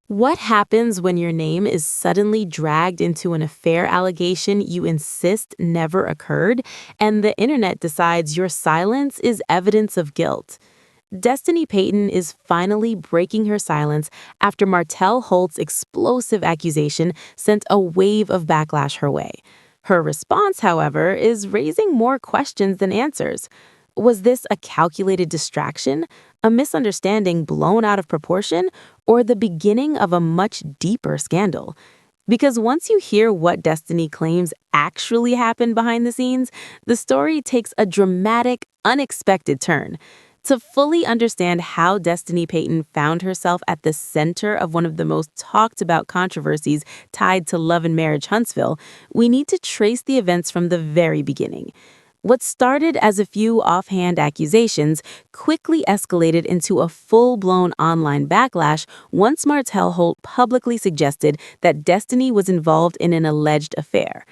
What happens when your name is suddenly dragged into an affair allegation you insist never occurred, and the internet decides your silence is evidence of guilt? Destiny Payton is finally breaking her silence after Martell Holt's explosive accusation sent a wave of backlash her way. Her response, however, is raising more questions than answers. Was this a calculated distraction, a misunderstanding blown out of proportion, or the beginning of a much deeper scandal? Because once you hear what Destiny claims actually happened behind the scenes, the story takes a dramatic, unexpected turn. To fully understand how Destiny Payton found herself at the center of one of the most talked about controversies tied to love and marriage Huntsville, we need to trace the events from the very beginning. What started as a few offhand accusations quickly escalated into a full-blown online backlash once Martell Holt publicly suggested that Destiny was involved in an alleged affair.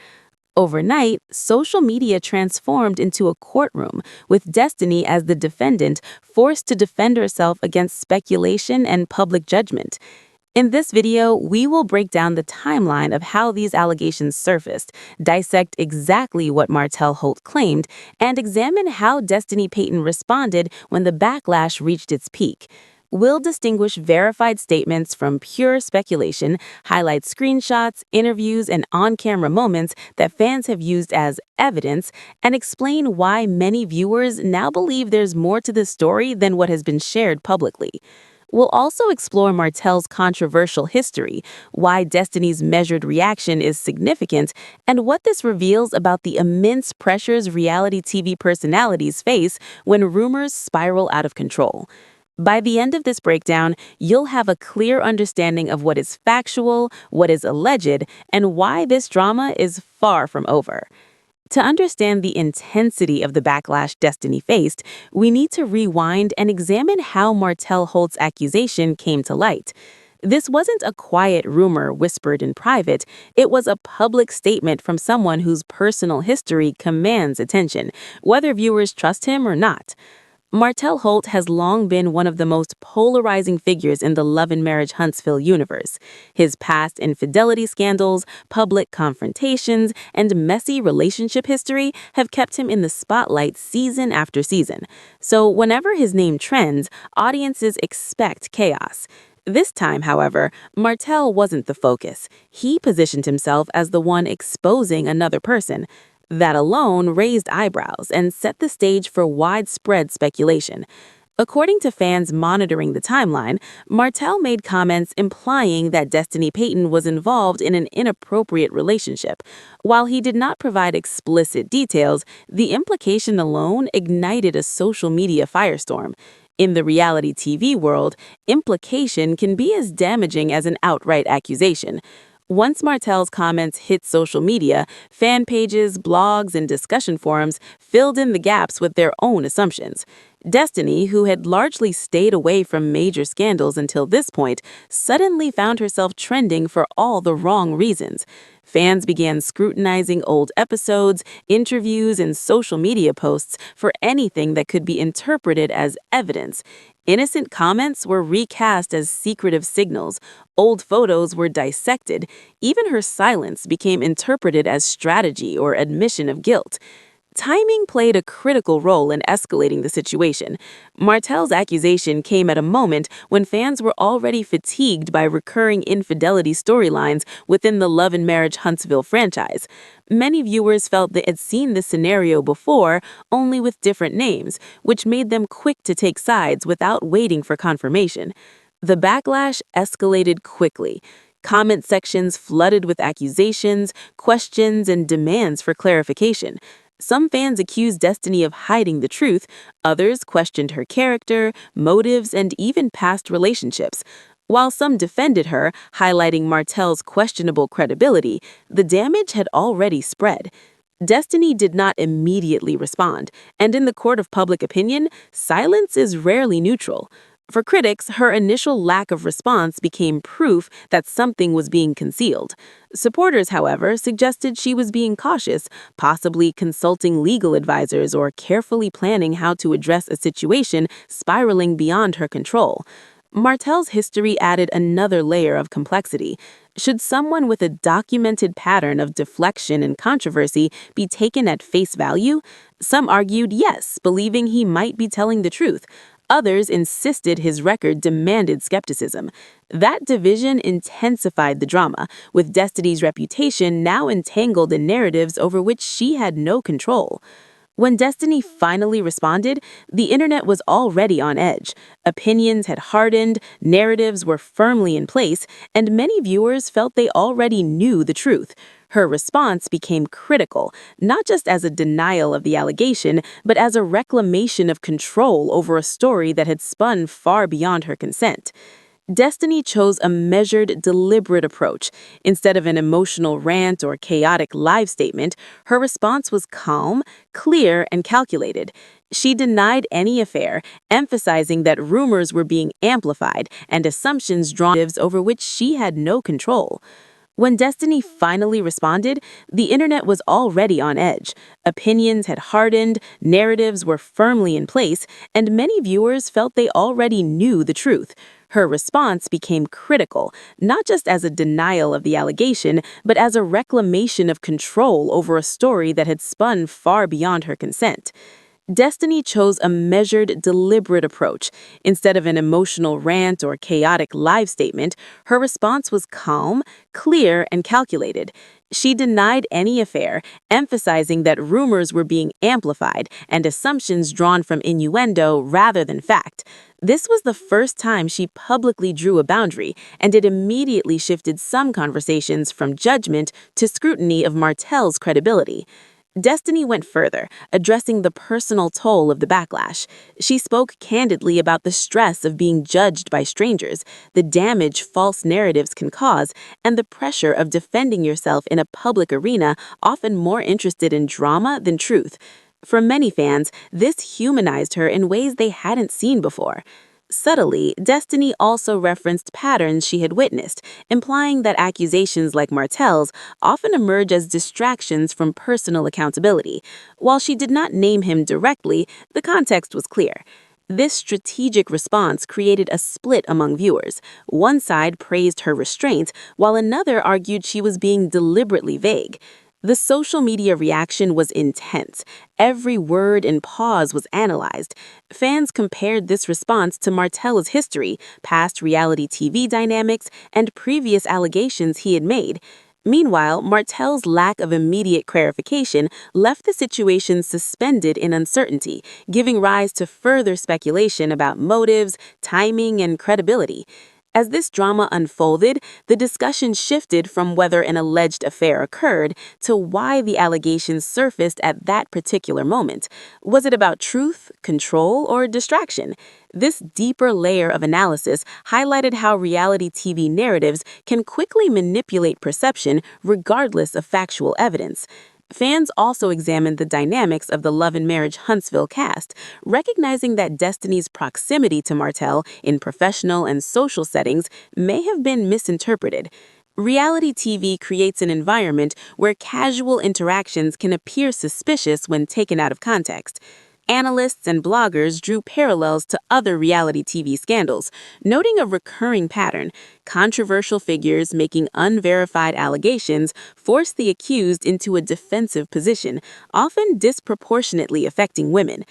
Overnight, social media transformed into a courtroom, with Destiny as the defendant forced to defend herself against speculation and public judgment. In this video, we will break down the timeline of how these allegations surfaced, dissect exactly what Martell Holt claimed, and examine how Destiny Payton responded when the backlash reached its peak. We'll distinguish verified statements from pure speculation, highlight screenshots, interviews, and on-camera moments that fans have used as evidence, and explain why many viewers now believe there's more to the story than what has been shared publicly. We'll also explore Martell's controversial history, why Destiny's measured reaction is significant, and what this reveals about the immense pressures reality TV personalities face when rumors spiral out of control. By the end of this breakdown, you'll have a clear understanding of what is factual, what is alleged, and why this drama is far from over. To understand the intensity of the backlash Destiny faced, we need to rewind and examine how Martell Holt's accusation came to light. This wasn't a quiet rumor whispered in private. It was a public statement from someone whose personal history commands attention, whether viewers trust him or not. Martell Holt has long been one of the most polarizing figures in the love and marriage Huntsville universe. His past infidelity scandals, public confrontations, and messy relationship history have kept him in the spotlight season after season. So whenever his name trends, audiences expect chaos. This time, however, Martell wasn't the focus. He positioned himself as the one exposing another person. That alone raised eyebrows and set the stage for widespread speculation. According to fans monitoring the timeline, Martell made comments implying that Destiny Payton was involved in an inappropriate relationship. While he did not provide explicit details, the implication alone ignited a social media firestorm. In the reality TV world, implication can be as damaging as an outright accusation. Once Martell's comments hit social media, fan pages, blogs, and discussion forums filled in the gaps with their own assumptions. Destiny, who had largely stayed away from major scandals until this point, suddenly found herself trending for all the wrong reasons. Fans began scrutinizing old episodes, interviews, and social media posts for anything that could be interpreted as evidence. Innocent comments were recast as secretive signals. Old photos were dissected. Even her silence became interpreted as strategy or admission of guilt. Timing played a critical role in escalating the situation. Martell's accusation came at a moment when fans were already fatigued by recurring infidelity storylines within the Love and Marriage Huntsville franchise. Many viewers felt they had seen this scenario before, only with different names, which made them quick to take sides without waiting for confirmation. The backlash escalated quickly. Comment sections flooded with accusations, questions, and demands for clarification. Some fans accused Destiny of hiding the truth, others questioned her character, motives, and even past relationships. While some defended her, highlighting Martell's questionable credibility, the damage had already spread. Destiny did not immediately respond, and in the court of public opinion, silence is rarely neutral. For critics, her initial lack of response became proof that something was being concealed. Supporters, however, suggested she was being cautious, possibly consulting legal advisors or carefully planning how to address a situation spiraling beyond her control. Martell's history added another layer of complexity. Should someone with a documented pattern of deflection and controversy be taken at face value? Some argued yes, believing he might be telling the truth. Others insisted his record demanded skepticism. That division intensified the drama, with Destiny's reputation now entangled in narratives over which she had no control. When Destiny finally responded, the internet was already on edge. Opinions had hardened, narratives were firmly in place, and many viewers felt they already knew the truth. Her response became critical, not just as a denial of the allegation, but as a reclamation of control over a story that had spun far beyond her consent. Destiny chose a measured, deliberate approach. Instead of an emotional rant or chaotic live statement, her response was calm, clear, and calculated. She denied any affair, emphasizing that rumors were being amplified and assumptions drawn over which she had no control. When Destiny finally responded, the internet was already on edge. Opinions had hardened, narratives were firmly in place, and many viewers felt they already knew the truth. Her response became critical, not just as a denial of the allegation, but as a reclamation of control over a story that had spun far beyond her consent. Destiny chose a measured, deliberate approach. Instead of an emotional rant or chaotic live statement, her response was calm, clear, and calculated. She denied any affair, emphasizing that rumors were being amplified and assumptions drawn from innuendo rather than fact. This was the first time she publicly drew a boundary, and it immediately shifted some conversations from judgment to scrutiny of Martell's credibility. Destiny went further, addressing the personal toll of the backlash. She spoke candidly about the stress of being judged by strangers, the damage false narratives can cause, and the pressure of defending yourself in a public arena often more interested in drama than truth. For many fans, this humanized her in ways they hadn't seen before. Subtly, Destiny also referenced patterns she had witnessed, implying that accusations like Martell's often emerge as distractions from personal accountability. While she did not name him directly, the context was clear. This strategic response created a split among viewers. One side praised her restraint, while another argued she was being deliberately vague. The social media reaction was intense. Every word and pause was analyzed. Fans compared this response to Martell's history, past reality TV dynamics, and previous allegations he had made. Meanwhile, Martell's lack of immediate clarification left the situation suspended in uncertainty, giving rise to further speculation about motives, timing, and credibility. As this drama unfolded, the discussion shifted from whether an alleged affair occurred to why the allegations surfaced at that particular moment. Was it about truth, control, or distraction? This deeper layer of analysis highlighted how reality TV narratives can quickly manipulate perception regardless of factual evidence. Fans also examined the dynamics of the Love and Marriage Huntsville cast, recognizing that Destiny's proximity to Martell in professional and social settings may have been misinterpreted. Reality TV creates an environment where casual interactions can appear suspicious when taken out of context. Analysts and bloggers drew parallels to other reality TV scandals, noting a recurring pattern. Controversial figures making unverified allegations force the accused into a defensive position, often disproportionately affecting women.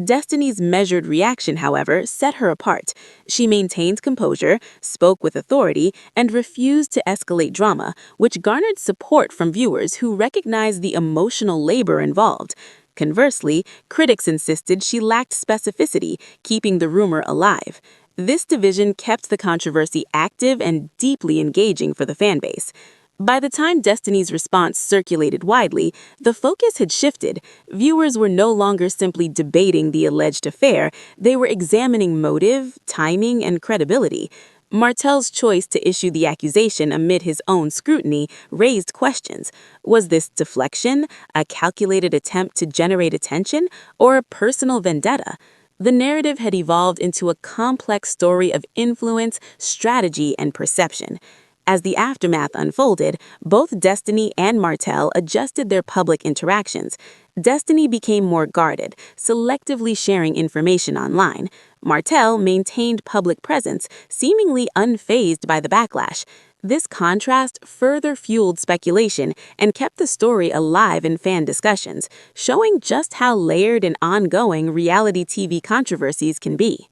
Destiny's measured reaction, however, set her apart. She maintained composure, spoke with authority, and refused to escalate drama, which garnered support from viewers who recognized the emotional labor involved. Conversely, critics insisted she lacked specificity, keeping the rumor alive. This division kept the controversy active and deeply engaging for the fanbase. By the time Destiny's response circulated widely, the focus had shifted. Viewers were no longer simply debating the alleged affair, they were examining motive, timing, and credibility. Martell's choice to issue the accusation amid his own scrutiny raised questions. Was this deflection, a calculated attempt to generate attention, or a personal vendetta? The narrative had evolved into a complex story of influence, strategy, and perception. As the aftermath unfolded, both Destiny and Martell adjusted their public interactions. Destiny became more guarded, selectively sharing information online. Martell maintained public presence, seemingly unfazed by the backlash. This contrast further fueled speculation and kept the story alive in fan discussions, showing just how layered and ongoing reality TV controversies can be.